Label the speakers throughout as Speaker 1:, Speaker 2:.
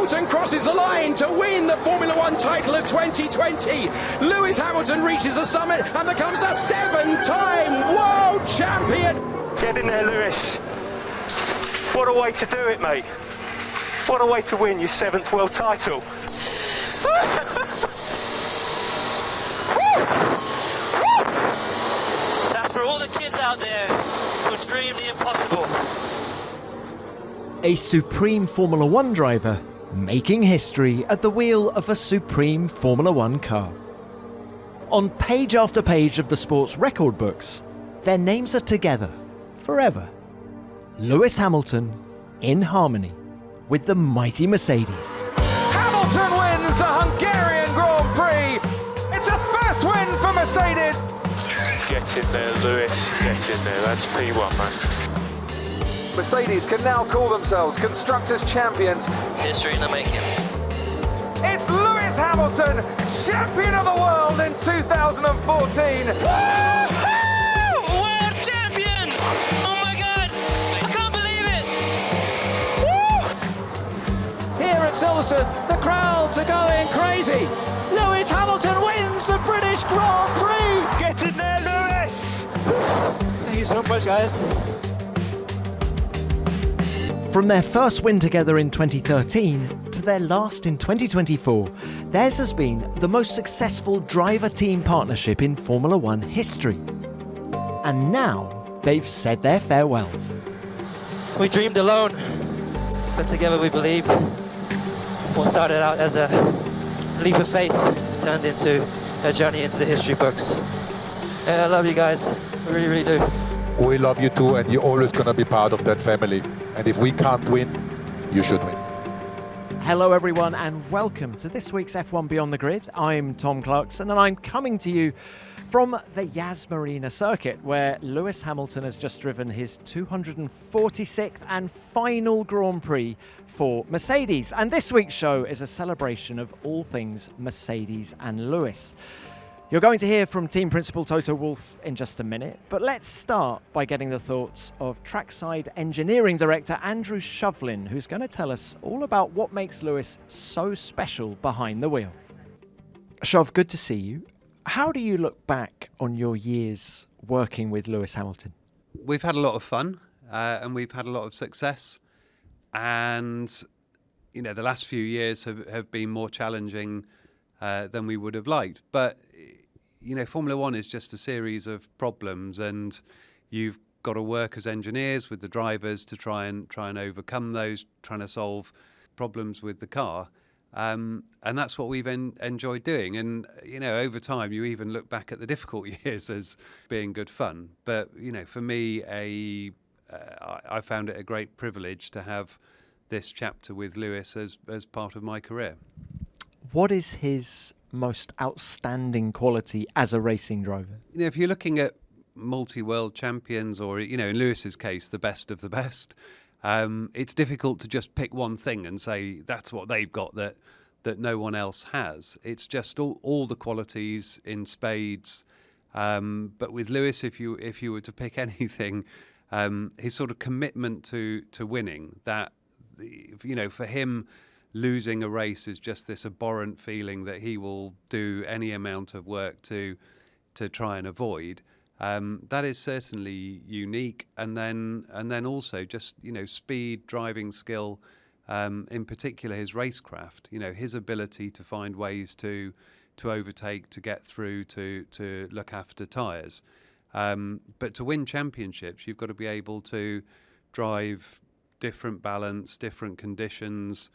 Speaker 1: Hamilton crosses the line to win the Formula One title of 2020. Lewis Hamilton reaches the summit and becomes a 7-time world champion.
Speaker 2: Get in there, Lewis. What a way to do it, mate. What a way to win your 7th world title.
Speaker 3: That's for all the kids out there who dream the impossible.
Speaker 4: A supreme Formula One driver making history at the wheel of a supreme Formula One car. On page after page of the sport's record books, their names are together forever. Lewis Hamilton in harmony with the mighty Mercedes.
Speaker 5: Hamilton wins the Hungarian Grand Prix. It's a first win for Mercedes.
Speaker 2: Get in there, Lewis. Get in there. That's P1, man.
Speaker 5: Mercedes can now call themselves Constructors' Champions.
Speaker 3: History in the making.
Speaker 5: It's Lewis Hamilton, champion of the world in 2014.
Speaker 3: Woohoo! World champion! Oh my God! I can't believe it! Woo!
Speaker 6: Here at Silverstone, the crowds are going crazy. Lewis Hamilton wins the British Grand Prix.
Speaker 2: Get in there, Lewis!
Speaker 6: Thank you so much, guys.
Speaker 4: From their first win together in 2013 to their last in 2024, theirs has been the most successful driver-team partnership in Formula One history. And now they've said their farewells.
Speaker 3: We dreamed alone, but together we believed. What started out as a leap of faith turned into a journey into the history books. Yeah, I love you guys. I really, really do.
Speaker 7: We love you too, and you're always going to be part of that family. And if we can't win, you should win.
Speaker 4: Hello everyone and welcome to this week's F1 Beyond the Grid. I'm Tom Clarkson and I'm coming to you from the Yas Marina circuit where Lewis Hamilton has just driven his 246th and final Grand Prix for Mercedes. And this week's show is a celebration of all things Mercedes and Lewis. You're going to hear from team principal Toto Wolff in just a minute, but let's start by getting the thoughts of Trackside Engineering Director Andrew Shovlin, who's going to tell us all about what makes Lewis so special behind the wheel. Shov, good to see you. How do you look back on your years working with Lewis Hamilton?
Speaker 8: We've had a lot of fun and we've had a lot of success, and you know the last few years have been more challenging than we would have liked, but you know, Formula One is just a series of problems, and you've got to work as engineers with the drivers to try and overcome those, trying to solve problems with the car, and that's what we've enjoyed doing. And you know, over time, you even look back at the difficult years as being good fun. But you know, for me, I found it a great privilege to have this chapter with Lewis as part of my career.
Speaker 4: What is his most outstanding quality as a racing driver?
Speaker 8: You know, if you're looking at multi-world champions, or you know, in Lewis's case, the best of the best, it's difficult to just pick one thing and say that's what they've got that no one else has. It's just all the qualities in spades. But with Lewis, if you were to pick anything, his sort of commitment to winning, that you know, for him, losing a race is just this abhorrent feeling that he will do any amount of work to try and avoid. That is certainly unique, and then also just, you know, speed, driving skill, in particular his racecraft. You know, his ability to find ways to overtake, to get through, to look after tyres. But to win championships, you've got to be able to drive different balance, different conditions,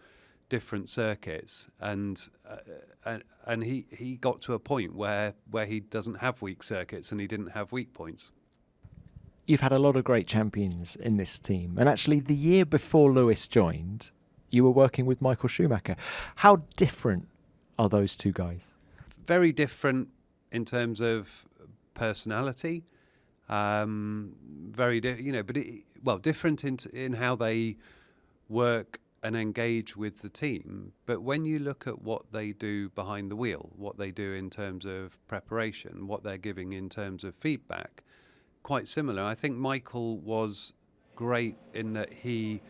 Speaker 8: different circuits, and he got to a point where he doesn't have weak circuits and he didn't have weak points.
Speaker 4: You've had a lot of great champions in this team, and actually the year before Lewis joined, you were working with Michael Schumacher. How different are those two guys?
Speaker 8: Very different in terms of personality, different in how they work and engage with the team. But when you look at what they do behind the wheel, what they do in terms of preparation, what they're giving in terms of feedback, quite similar. I think Michael was great in that he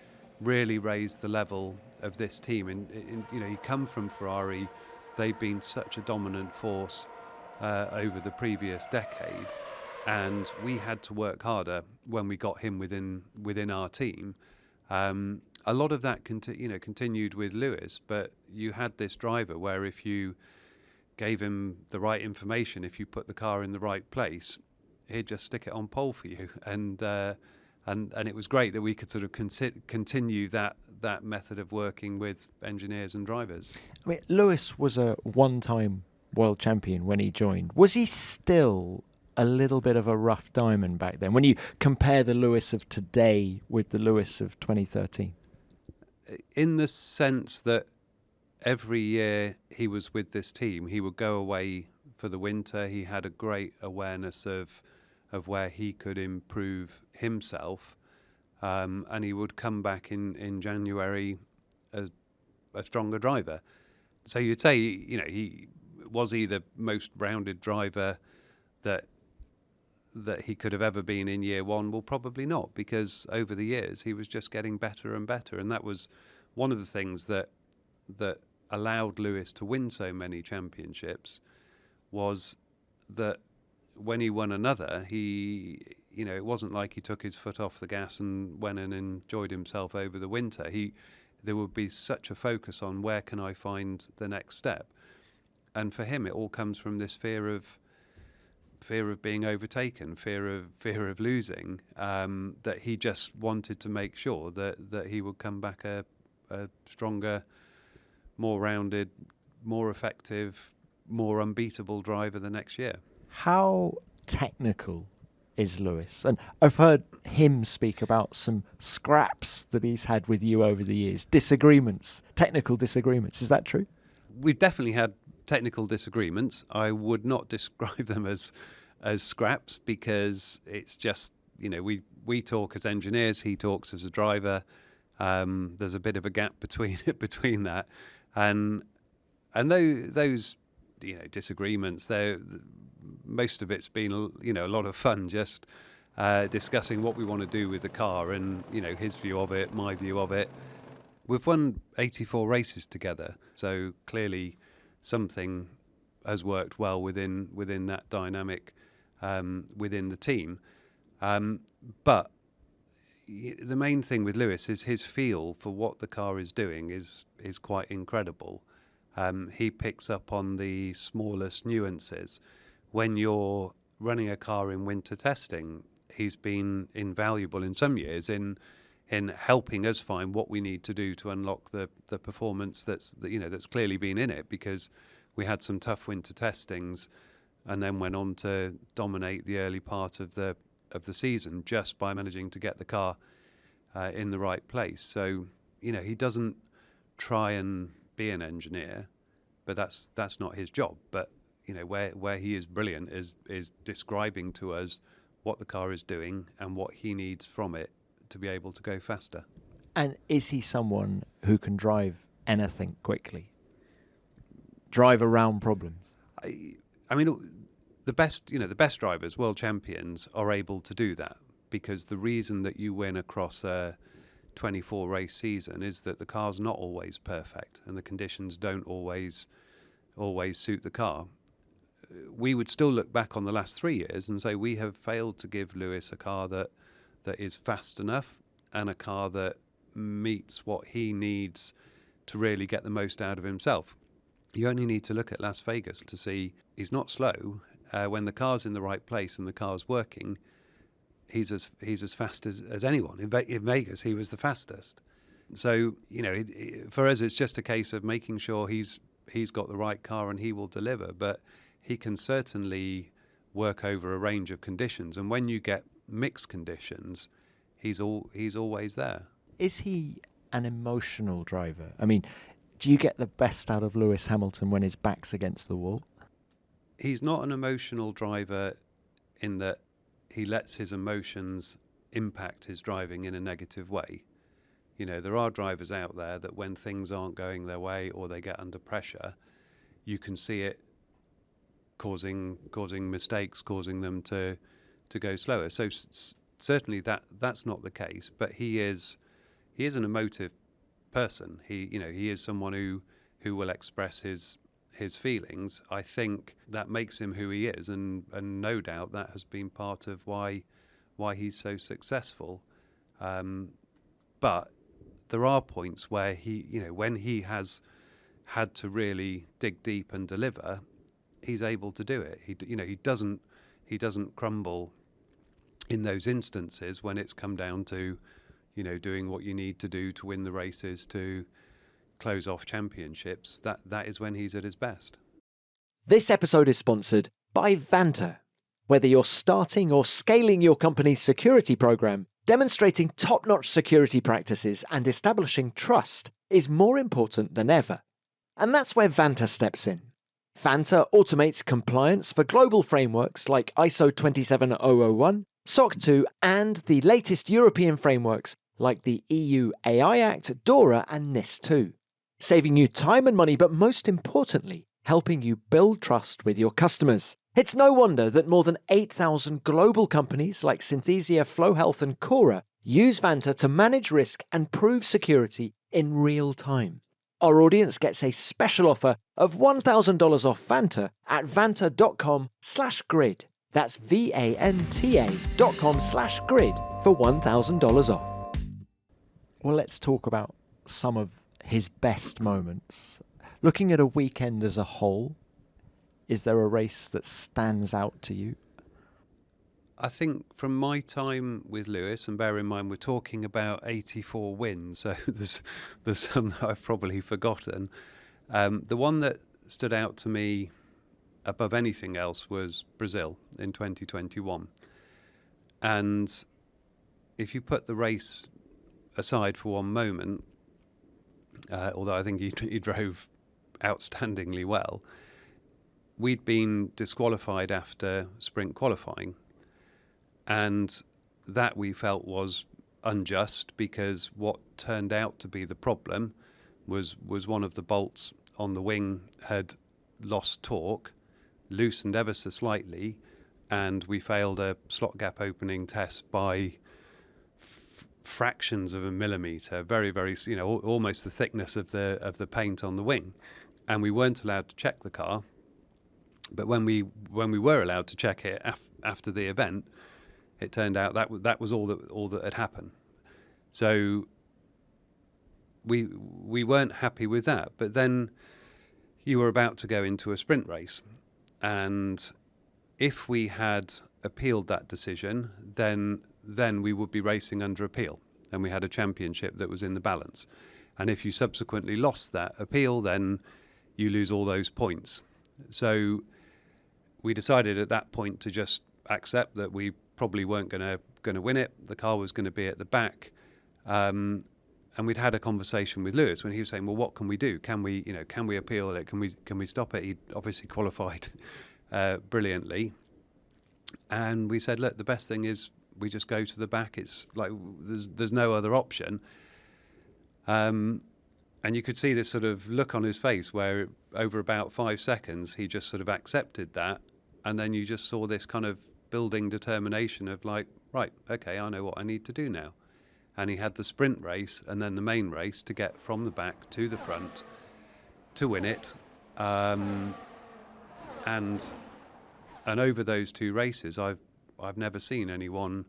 Speaker 8: really raised the level of this team. And you know, he come from Ferrari. They've been such a dominant force over the previous decade, and we had to work harder when we got him within our team. A lot of that continued with Lewis, but you had this driver where if you gave him the right information, if you put the car in the right place, he'd just stick it on pole for you. And it was great that we could sort of continue that method of working with engineers and drivers.
Speaker 4: I mean, Lewis was a one-time world champion when he joined. Was he still a little bit of a rough diamond back then, when you compare the Lewis of today with the Lewis of 2013?
Speaker 8: In the sense that every year he was with this team, he would go away for the winter. He had a great awareness of where he could improve himself, and he would come back in January as a stronger driver. So you'd say, you know, he was the most rounded driver that he could have ever been in year one? Well, probably not, because over the years he was just getting better and better, and that was one of the things that allowed Lewis to win so many championships, was that when he won another, it wasn't like he took his foot off the gas and went and enjoyed himself over the winter. There would be such a focus on where can I find the next step, and for him it all comes from this fear of being overtaken, fear of losing, that he just wanted to make sure that he would come back a stronger, more rounded, more effective, more unbeatable driver the next year.
Speaker 4: How technical is Lewis? And I've heard him speak about some scraps that he's had with you over the years, technical disagreements. Is that true?
Speaker 8: We've definitely had technical disagreements. I would not describe them as scraps, because it's just, you know, we talk as engineers, he talks as a driver. There's a bit of a gap between that, and those disagreements, most of it's been a lot of fun, just discussing what we want to do with the car, and his view of it, my view of it. We've won 84 races together, so clearly something has worked well within that dynamic within the team. But the main thing with Lewis is his feel for what the car is doing is quite incredible. He picks up on the smallest nuances. When you're running a car in winter testing, he's been invaluable in some years in helping us find what we need to do to unlock the performance that's clearly been in it, because we had some tough winter testings and then went on to dominate the early part of the season just by managing to get the car in the right place. So he doesn't try and be an engineer, but that's not his job. But where he is brilliant is describing to us what the car is doing and what he needs from it to be able to go faster.
Speaker 4: And is he someone who can drive anything quickly? Drive around problems?
Speaker 8: I mean, the best drivers, world champions, are able to do that, because the reason that you win across a 24 race season is that the car's not always perfect and the conditions don't always suit the car. We would still look back on the last 3 years and say we have failed to give Lewis a car that is fast enough and a car that meets what he needs to really get the most out of himself. You only need to look at Las Vegas to see he's not slow. When the car's in the right place and the car's working, he's as fast as anyone. In Vegas, he was the fastest. So, for us, it's just a case of making sure he's got the right car and he will deliver. But he can certainly work over a range of conditions. And when you get mixed conditions, he's always there.
Speaker 4: Is he an emotional driver? I mean, do you get the best out of Lewis Hamilton when his back's against the wall?
Speaker 8: He's not an emotional driver in that he lets his emotions impact his driving in a negative way. There are drivers out there that when things aren't going their way or they get under pressure, you can see it causing mistakes, causing them to go slower. So certainly that's not the case, but he is an emotive person. He is someone who will express his feelings. I think that makes him who he is, and no doubt that has been part of why he's so successful. But there are points where when he has had to really dig deep and deliver, he's able to do it. He doesn't crumble in those instances when it's come down to doing what you need to do to win the races, to close off championships. That is when he's at his best.
Speaker 4: This episode is sponsored by Vanta. Whether you're starting or scaling your company's security program, demonstrating top-notch security practices and establishing trust is more important than ever. And that's where Vanta steps in. Vanta automates compliance for global frameworks like ISO 27001, SOC 2, and the latest European frameworks like the EU AI Act, DORA, and NIS 2. Saving you time and money, but most importantly, helping you build trust with your customers. It's no wonder that more than 8,000 global companies like Synthesia, Flow Health, and Cora use Vanta to manage risk and prove security in real time. Our audience gets a special offer of $1,000 off Vanta at vanta.com/grid. That's VANTA.com/grid for $1,000 off. Well, let's talk about some of his best moments. Looking at a weekend as a whole, is there a race that stands out to you?
Speaker 8: I think from my time with Lewis, and bear in mind we're talking about 84 wins, so there's some that I've probably forgotten. The one that stood out to me above anything else was Brazil in 2021. And if you put the race aside for one moment, although I think he drove outstandingly well, we'd been disqualified after sprint qualifying. And that we felt was unjust, because what turned out to be the problem was one of the bolts on the wing had lost torque, loosened ever so slightly, and we failed a slot gap opening test by fractions of a millimetre, very, very, almost the thickness of the paint on the wing. And we weren't allowed to check the car. But when we were allowed to check it after the event, it turned out that was all that had happened. So we weren't happy with that. But then you were about to go into a sprint race, and if we had appealed that decision, then we would be racing under appeal, and we had a championship that was in the balance. And if you subsequently lost that appeal, then you lose all those points. So we decided at that point to just accept that we probably weren't going to win it. The car was going to be at the back, and we'd had a conversation with Lewis when he was saying, "Well, what can we do? Can we appeal it? Can we stop it?" He obviously qualified brilliantly, and we said, "Look, the best thing is we just go to the back. It's like there's no other option." And you could see this sort of look on his face where over about 5 seconds he just sort of accepted that, and then you just saw this kind of building determination of like, right, okay, I know what I need to do now. And he had the sprint race and then the main race to get from the back to the front to win it. And over those two races, I've never seen anyone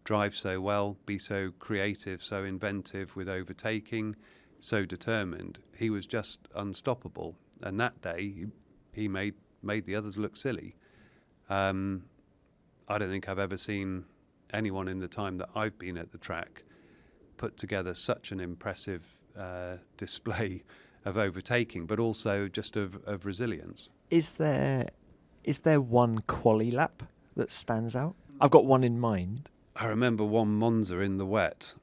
Speaker 8: drive so well, be so creative, so inventive with overtaking, so determined. He was just unstoppable. And that day, he made the others look silly. I don't think I've ever seen anyone in the time that I've been at the track put together such an impressive display of overtaking, but also just of resilience.
Speaker 4: Is there one quali lap that stands out? I've got one in mind.
Speaker 8: I remember one Monza in the wet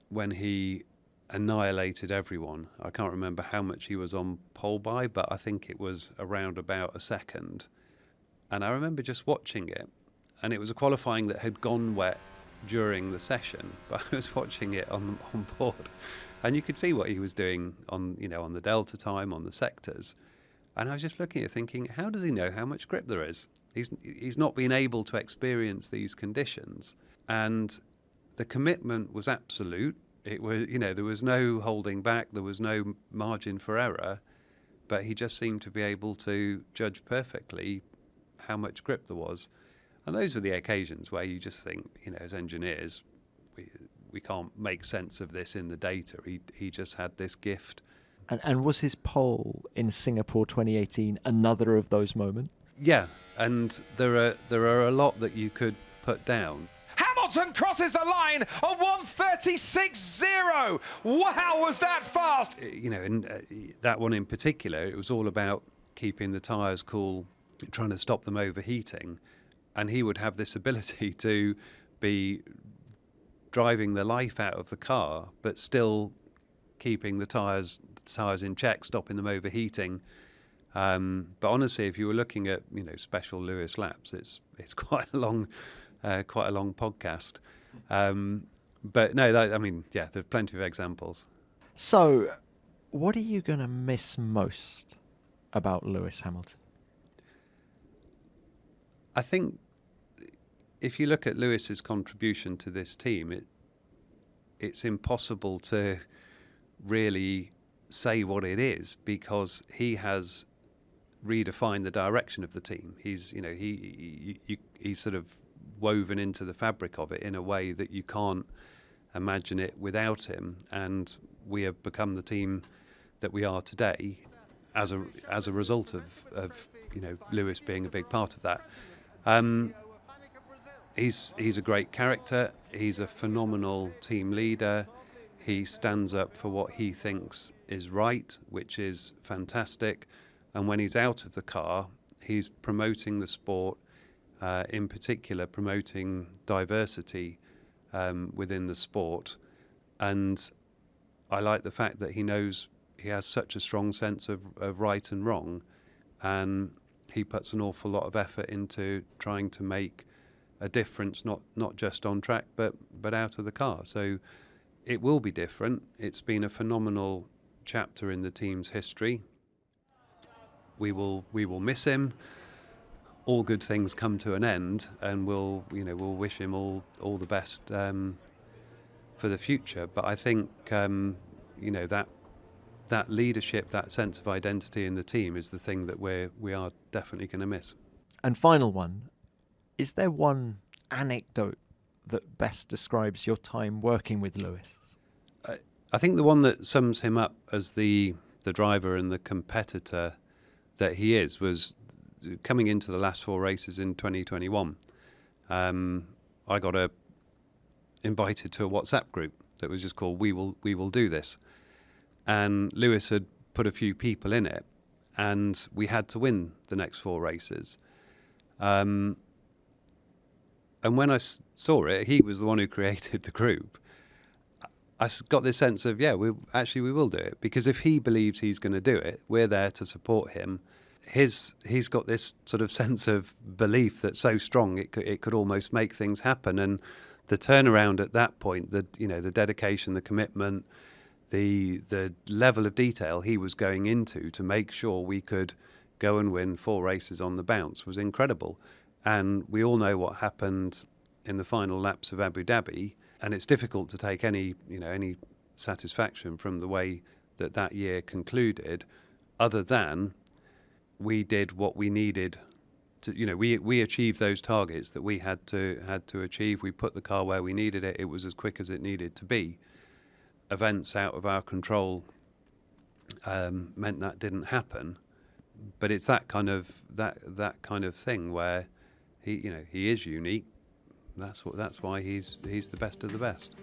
Speaker 8: when he annihilated everyone. I can't remember how much he was on pole by, but I think it was around about a second. And I remember just watching it, and it was a qualifying that had gone wet during the session, but I was watching it on board, and you could see what he was doing on the delta time, on the sectors. And I was just looking at it thinking, how does he know how much grip there is? He's not been able to experience these conditions. And the commitment was absolute. It was, there was no holding back, there was no margin for error, but he just seemed to be able to judge perfectly how much grip there was. And those were the occasions where you just think, as engineers, we can't make sense of this in the data. He just had this gift.
Speaker 4: And was his pole in Singapore 2018 another of those moments?
Speaker 8: Yeah, and there are a lot that you could put down.
Speaker 5: Hamilton crosses the line of 1:36.0. Wow, was that fast?
Speaker 8: In that one in particular, it was all about keeping the tyres cool, trying to stop them overheating. And he would have this ability to be driving the life out of the car, but still keeping the tyres in check, stopping them overheating. But honestly, if you were looking at special Lewis laps, it's quite a long podcast. But no, there's plenty of examples.
Speaker 4: So, what are you going to miss most about Lewis Hamilton?
Speaker 8: I think if you look at Lewis's contribution to this team, it's impossible to really say what it is, because he has redefined the direction of the team. He's sort of woven into the fabric of it in a way that you can't imagine it without him, and we have become the team that we are today as a result of Lewis being a big part of that. He's a great character. He's a phenomenal team leader. He stands up for what he thinks is right, which is fantastic. And when he's out of the car, he's promoting the sport, in particular promoting diversity within the sport. And I like the fact that he knows he has such a strong sense of right and wrong, and he puts an awful lot of effort into trying to make a difference, not just on track, but out of the car. So it will be different. It's been a phenomenal chapter in the team's history. We will miss him. All good things come to an end, and we'll wish him all the best for the future. But I think that leadership, that sense of identity in the team is the thing that we are definitely going to miss.
Speaker 4: And final one, is there one anecdote that best describes your time working with Lewis?
Speaker 8: I think the one that sums him up as the driver and the competitor that he is was coming into the last 4 races in 2021. I got invited to a WhatsApp group that was just called We Will Do This. And Lewis had put a few people in it, and we had to win the next 4 races. And when I saw it, he was the one who created the group. I got this sense of, we will do it, because if he believes he's going to do it, we're there to support him. He's got this sort of sense of belief that's so strong it could almost make things happen. And the turnaround at that point, the dedication, the commitment, the level of detail he was going into to make sure we could go and win 4 races on the bounce was incredible. And we all know what happened in the final laps of Abu Dhabi, and it's difficult to take any satisfaction from the way that year concluded, other than we did what we needed to. We achieved those targets that we had to achieve. We put the car where we needed it. It was as quick as it needed to be. Events out of our control meant that didn't happen. But it's that kind of thing where he is unique. That's why he's the best of the best.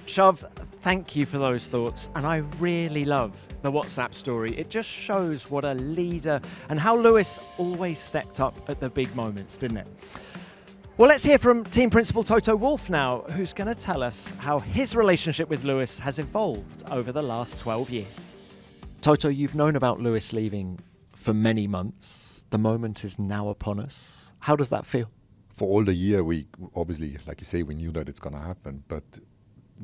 Speaker 4: Shov, thank you for those thoughts, and I really love the WhatsApp story. It just shows what a leader and how Lewis always stepped up at the big moments, didn't it? Well, let's hear from team principal Toto Wolff now, who's going to tell us how his relationship with Lewis has evolved over the last 12 years. Toto, you've known about Lewis leaving for many months. The moment is now upon us. How does that feel?
Speaker 7: For all the year, we obviously, like you say, we knew that it's going to happen, but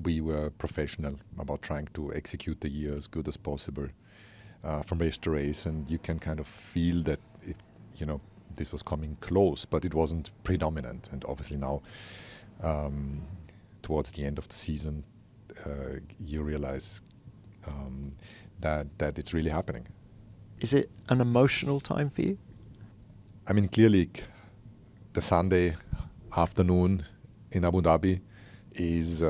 Speaker 7: we were professional about trying to execute the year as good as possible from race to race, and you can kind of feel that this was coming close, but it wasn't predominant. And obviously now, towards the end of the season, you realize that it's really happening.
Speaker 4: Is it an emotional time for you?
Speaker 7: I mean, clearly, the Sunday afternoon in Abu Dhabi is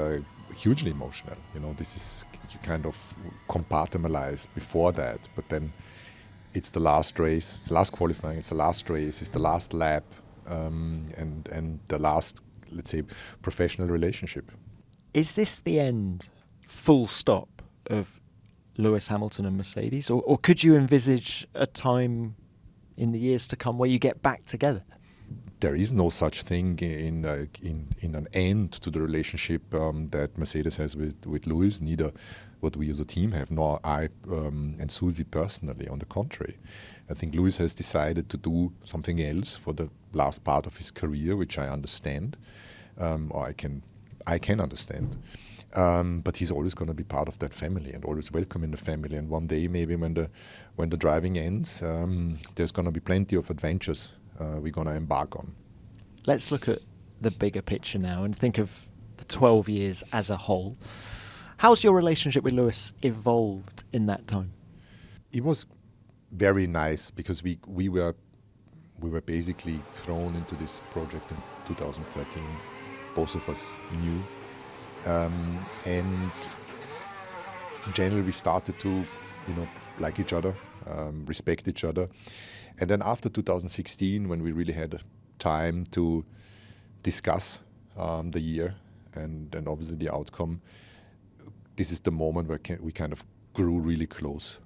Speaker 7: hugely emotional. You know, this is, you kind of compartmentalize before that, but then it's the last race, it's the last qualifying, it's the last race, it's the last lap, and the last, let's say, professional relationship.
Speaker 4: Is this the end, full stop, of Lewis Hamilton and Mercedes, or could you envisage a time in the years to come where you get back together?
Speaker 7: There is no such thing in an end to the relationship that Mercedes has with Lewis, neither what we as a team have, nor I and Susie personally. On the contrary, I think Lewis has decided to do something else for the last part of his career, which I understand, or I can understand. But he's always going to be part of that family and always welcome in the family. And one day, maybe when the driving ends, there's going to be plenty of adventures we're going to embark on.
Speaker 4: Let's look at the bigger picture now and think of the 12 years as a whole. How's your relationship with Lewis evolved in that time?
Speaker 7: It was very nice because we were basically thrown into this project in 2013. Both of us knew. And generally we started to, like each other, respect each other. And then after 2016, when we really had time to discuss the year and obviously the outcome, this is the moment where we kind of grew really close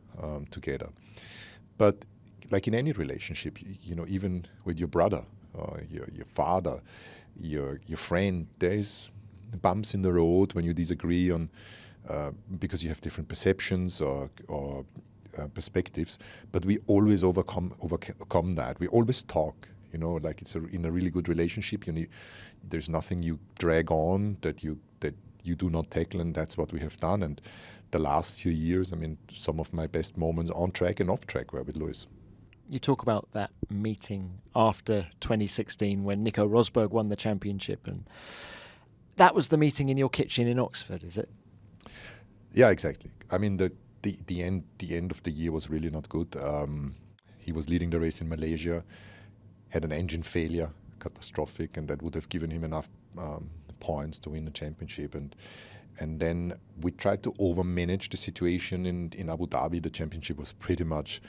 Speaker 7: together. But like in any relationship, even with your brother, or your father, your friend, there's bumps in the road when you disagree on because you have different perceptions or perspectives, but we always overcome that. We always talk, like it's in a really good relationship. There's nothing you drag on that you do not tackle, and that's what we have done. And the last few years, I mean, some of my best moments on track and off track were with Lewis.
Speaker 4: You talk about that meeting after 2016 when Nico Rosberg won the championship, and that was the meeting in your kitchen in Oxford, is it?
Speaker 7: Yeah, exactly. I mean, the end of the year was really not good. He was leading the race in Malaysia, had an engine failure, catastrophic, and that would have given him enough points to win the championship. And then we tried to overmanage the situation in Abu Dhabi. The championship was pretty much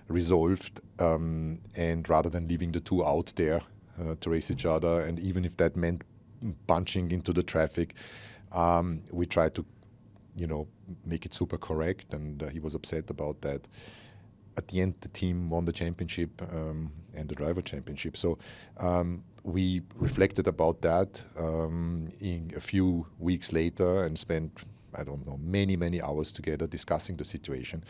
Speaker 7: resolved, and rather than leaving the two out there to race each other, and even if that meant bunching into the traffic, we tried to make it super correct, and he was upset about that. At the end, the team won the championship and the driver championship. So we reflected about that in a few weeks later and spent, I don't know, many hours together discussing the situation.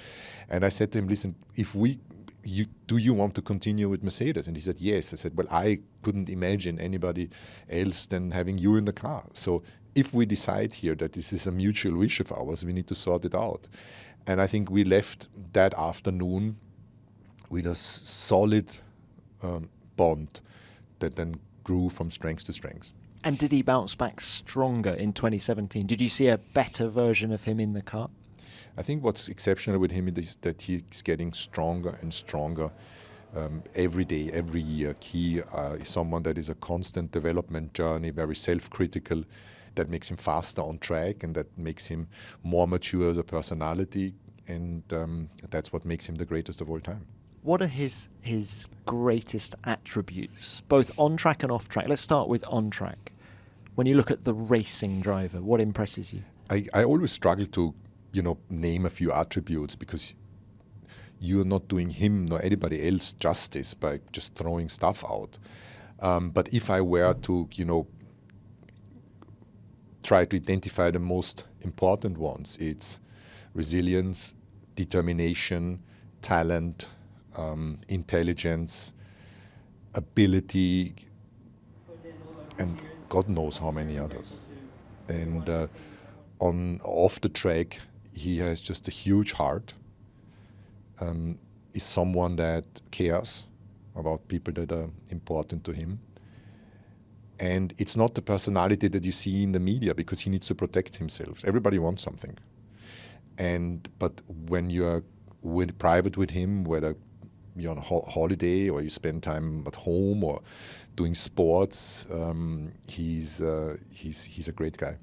Speaker 7: And I said to him, listen, do you want to continue with Mercedes? And he said, yes. I said, well, I couldn't imagine anybody else than having you in the car. So if we decide here that this is a mutual wish of ours, we need to sort it out. And I think we left that afternoon with a solid bond that then grew from strength to strength.
Speaker 4: And did he bounce back stronger in 2017? Did you see a better version of him in the car?
Speaker 7: I think what's exceptional with him is that he's getting stronger and stronger every day, every year. He is someone that is a constant development journey, very self-critical. That makes him faster on track, and that makes him more mature as a personality, and that's what makes him the greatest of all time.
Speaker 4: What are his greatest attributes, both on track and off track? Let's start with on track. When you look at the racing driver, what impresses you?
Speaker 7: I always struggle to name a few attributes, because you're not doing him nor anybody else justice by just throwing stuff out. But if I were to try to identify the most important ones, it's resilience, determination, talent, intelligence, ability, and God knows how many others. And off the track, he has just a huge heart, is someone that cares about people that are important to him, And it's not the personality that you see in the media, because he needs to protect himself. Everybody wants something. But when you're private with him, whether you're on holiday or you spend time at home or doing sports, he's a great guy.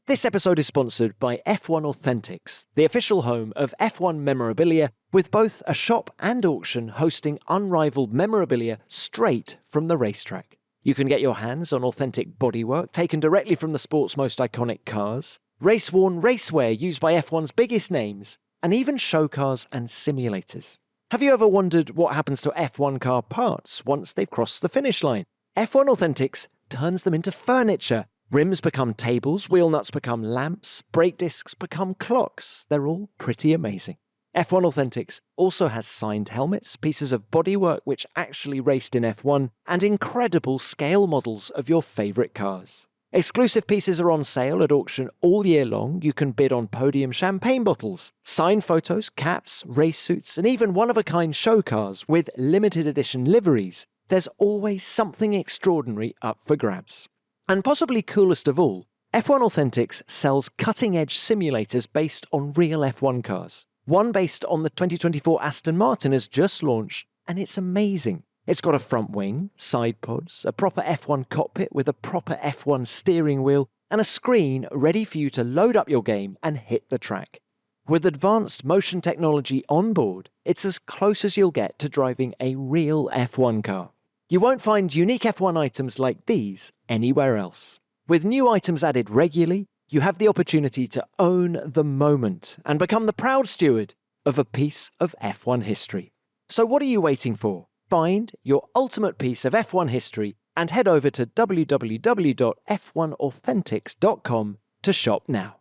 Speaker 4: This episode is sponsored by F1 Authentics, the official home of F1 memorabilia, with both a shop and auction hosting unrivaled memorabilia straight from the racetrack. You can get your hands on authentic bodywork taken directly from the sport's most iconic cars, race-worn racewear used by F1's biggest names, and even show cars and simulators. Have you ever wondered what happens to F1 car parts once they've crossed the finish line? F1 Authentics turns them into furniture. Rims become tables, wheel nuts become lamps, brake discs become clocks. They're all pretty amazing. F1 Authentics also has signed helmets, pieces of bodywork which actually raced in F1, and incredible scale models of your favourite cars. Exclusive pieces are on sale at auction all year long. You can bid on podium champagne bottles, signed photos, caps, race suits, and even one-of-a-kind show cars with limited edition liveries. There's always something extraordinary up for grabs. And possibly coolest of all, F1 Authentics sells cutting-edge simulators based on real F1 cars. One based on the 2024 Aston Martin has just launched, and it's amazing. It's got a front wing, side pods, a proper F1 cockpit with a proper F1 steering wheel, and a screen ready for you to load up your game and hit the track. With advanced motion technology on board, it's as close as you'll get to driving a real F1 car. You won't find unique F1 items like these anywhere else. With new items added regularly, you have the opportunity to own the moment and become the proud steward of a piece of F1 history. So what are you waiting for? Find your ultimate piece of F1 history and head over to www.f1authentics.com to shop now.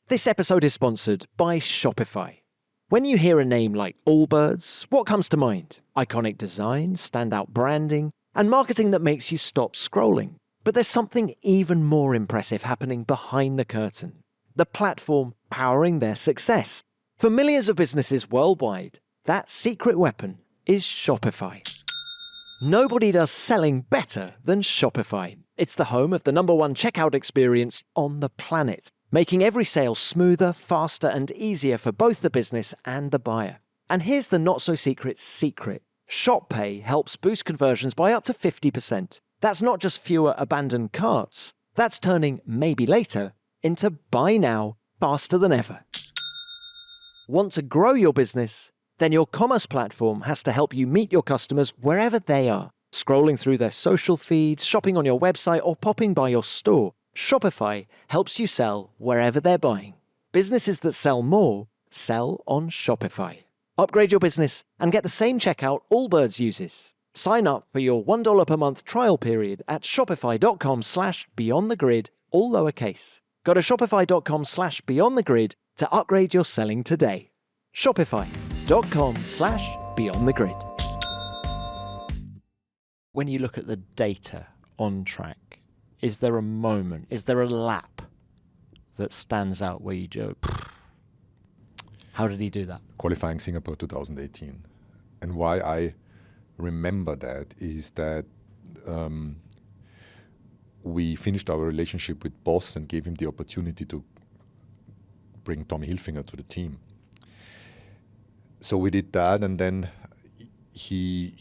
Speaker 4: This episode is sponsored by Shopify. When you hear a name like Allbirds, what comes to mind? Iconic design, standout branding, and marketing that makes you stop scrolling. But there's something even more impressive happening behind the curtain. The platform powering their success. For millions of businesses worldwide, that secret weapon is Shopify. Nobody does selling better than Shopify. It's the home of the #1 checkout experience on the planet, making every sale smoother, faster, and easier for both the business and the buyer. And here's the not-so-secret secret. ShopPay helps boost conversions by up to 50%. That's not just fewer abandoned carts. That's turning maybe later into buy now faster than ever. Want to grow your business? Then your commerce platform has to help you meet your customers wherever they are. Scrolling through their social feeds, shopping on your website, or popping by your store, Shopify helps you sell wherever they're buying. Businesses that sell more sell on Shopify. Upgrade your business and get the same checkout Allbirds uses. Sign up for your $1 per month trial period at shopify.com/beyondthegrid, all lowercase. Go to shopify.com/beyondthegrid to upgrade your selling today. Shopify.com/beyondthegrid. When you look at the data on track, is there a moment, is there a lap that stands out where you go, how did he do that?
Speaker 7: Qualifying Singapore 2018. And why I remember that is that we finished our relationship with Boss and gave him the opportunity to bring Tommy Hilfiger to the team. So we did that, and then he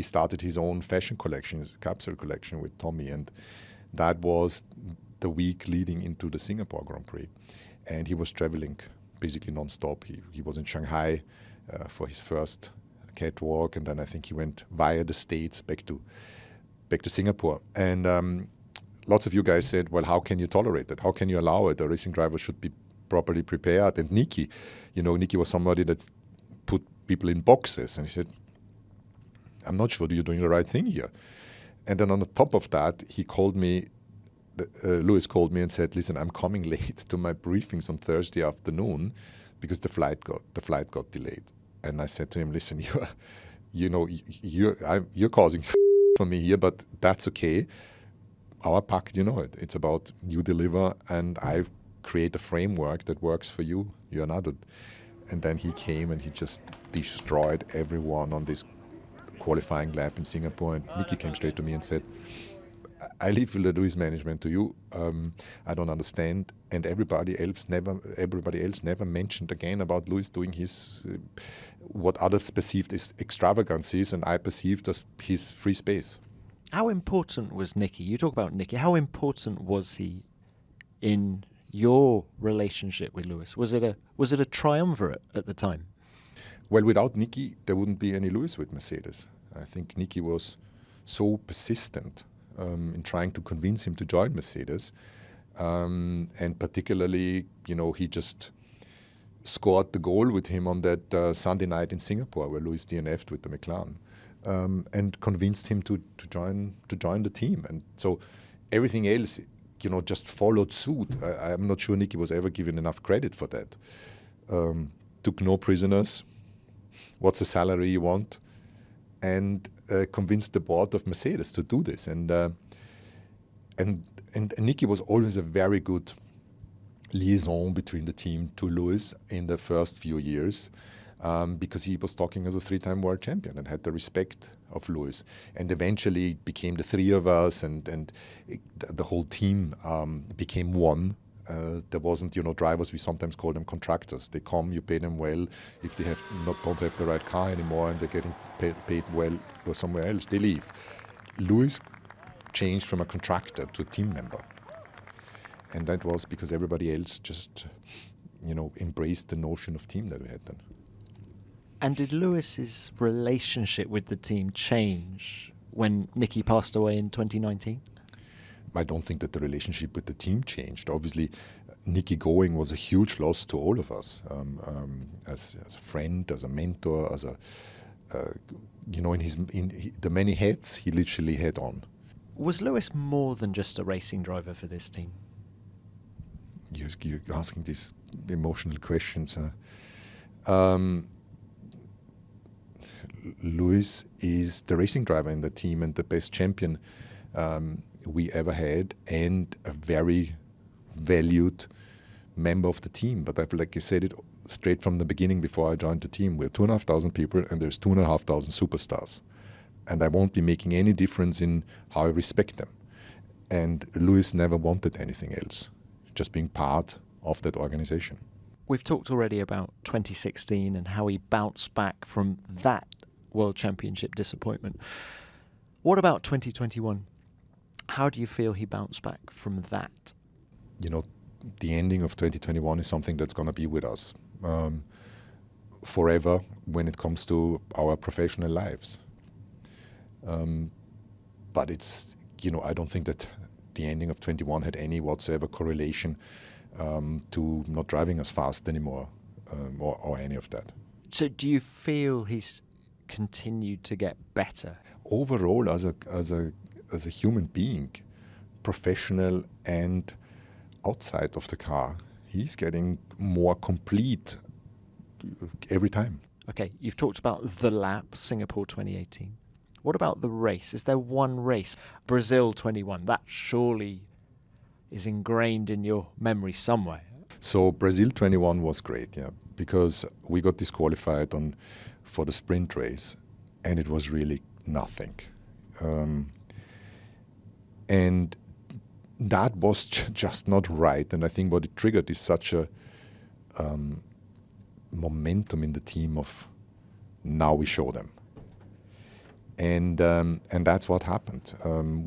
Speaker 7: started his own fashion collection, his capsule collection with Tommy, and that was the week leading into the Singapore Grand Prix. And he was traveling basically non-stop. He was in Shanghai for his first catwalk, and then I think he went via the States back to Singapore. And lots of you guys said, well, how can you tolerate that? How can you allow it? A racing driver should be properly prepared. And Nicky was somebody that put people in boxes, and he said, I'm not sure you're doing the right thing here. And then on the top of that, he called me, Lewis called me and said, listen, I'm coming late to my briefings on Thursday afternoon because the flight got delayed. And I said to him, listen, you're causing for me here, but that's okay. Our pact, it's about you deliver, and I create a framework that works for you. You're an adult. And then he came and he just destroyed everyone on this qualifying lap in Singapore. And Nicky came straight to me and said, I leave the Lewis management to you. I don't understand, and everybody else never mentioned again about Lewis doing his what others perceived as extravagancies, and I perceived as his free space.
Speaker 4: How important was Nicky? You talk about Nicky. How important was he in your relationship with Lewis? Was it a triumvirate at the time?
Speaker 7: Well, without Nicky, there wouldn't be any Lewis with Mercedes. I think Nicky was so persistent in trying to convince him to join Mercedes, and particularly, he just scored the goal with him on that Sunday night in Singapore where Lewis DNF'd with the McLaren, and convinced him to join the team. And so everything else, just followed suit. I'm not sure Nicky was ever given enough credit for that. Took no prisoners. What's the salary you want? And convinced the board of Mercedes to do this. And Nicky was always a very good liaison between the team to Lewis in the first few years, because he was talking as a 3-time world champion and had the respect of Lewis. And eventually it became the three of us, and the whole team became one. There wasn't, drivers, we sometimes call them contractors. They come, you pay them well. If they don't have the right car anymore and they're getting paid well or somewhere else, they leave. Lewis changed from a contractor to a team member. And that was because everybody else just, embraced the notion of team that we had then.
Speaker 4: And did Lewis's relationship with the team change when Nicky passed away in 2019?
Speaker 7: I don't think that the relationship with the team changed. Obviously, Nicky going was a huge loss to all of us, as a friend, as a mentor, as in the many hats he literally had on.
Speaker 4: Was Lewis more than just a racing driver for this team?
Speaker 7: You're asking these emotional questions. Lewis is the racing driver in the team and the best champion we ever had, and a very valued member of the team. But like I said it straight from the beginning before I joined the team, we're 2,500 people and there's 2,500 superstars. And I won't be making any difference in how I respect them. And Lewis never wanted anything else, just being part of that organization.
Speaker 4: We've talked already about 2016 and how he bounced back from that World Championship disappointment. What about 2021? How do you feel he bounced back from that?
Speaker 7: The ending of 2021 is something that's going to be with us forever when it comes to our professional lives. But it's, I don't think that the ending of 21 had any whatsoever correlation to not driving as fast anymore, or any of that.
Speaker 4: So do you feel he's continued to get better?
Speaker 7: Overall, as a human being, professional and outside of the car, he's getting more complete every time.
Speaker 4: Okay, you've talked about the lap, Singapore 2018. What about the race? Is there one race? Brazil 21, that surely is ingrained in your memory somewhere.
Speaker 7: So Brazil 21 was great, yeah, because we got disqualified for the sprint race, and it was really nothing. And that was just not right. And I think what it triggered is such a momentum in the team of now we show them. And that's what happened.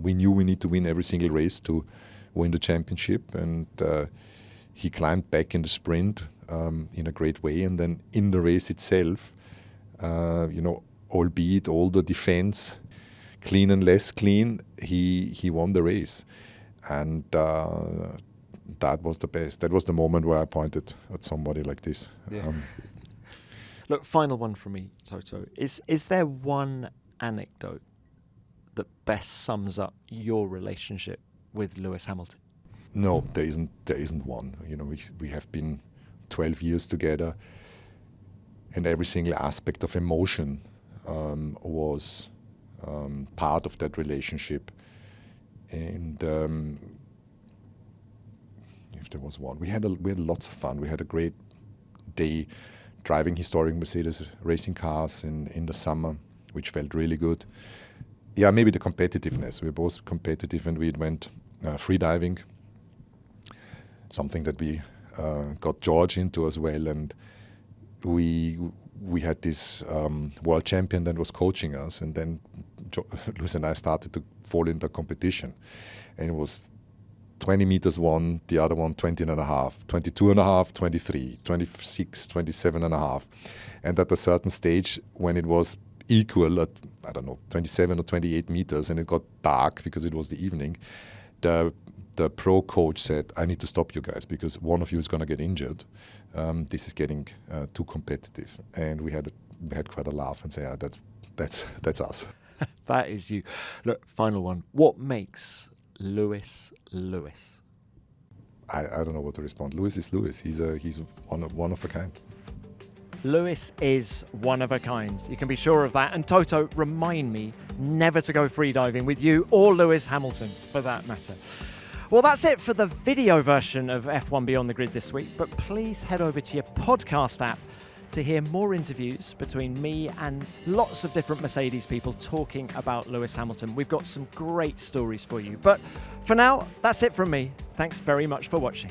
Speaker 7: We knew we need to win every single race to win the championship, and he climbed back in the sprint in a great way. And then in the race itself, albeit all the defense, clean and less clean, he won the race. And that was the best. That was the moment where I pointed at somebody like this.
Speaker 4: Yeah. Look, final one from me, Toto. Is there one anecdote that best sums up your relationship with Lewis Hamilton?
Speaker 7: No, there isn't one. We have been 12 years together, and every single aspect of emotion was part of that relationship. And if there was one, we had lots of fun. We had a great day driving historic Mercedes racing cars in the summer, which felt really good. yeah, maybe the competitiveness. We're both competitive, and we went free diving, something that we got George into as well, and we had this world champion that was coaching us, and then Lewis and I started to fall in the competition, and it was 20 meters one, the other one 20 and a half, 22 and a half, 23, 26, 27 and a half. And at a certain stage, when it was equal at, I don't know, 27 or 28 meters, and it got dark because it was the evening, the pro coach said, I need to stop you guys because one of you is going to get injured. This is getting too competitive. And we had quite a laugh and say, yeah, that's us.
Speaker 4: That is you. Look, final one. What makes Lewis Lewis?
Speaker 7: I don't know what to respond. Lewis is Lewis. He's one of a kind.
Speaker 4: Lewis is one of a kind. You can be sure of that. And Toto, remind me never to go freediving with you or Lewis Hamilton, for that matter. Well, that's it for the video version of F1 Beyond the Grid this week. But please head over to your podcast app to hear more interviews between me and lots of different Mercedes people talking about Lewis Hamilton. We've got some great stories for you. But for now, that's it from me. Thanks very much for watching.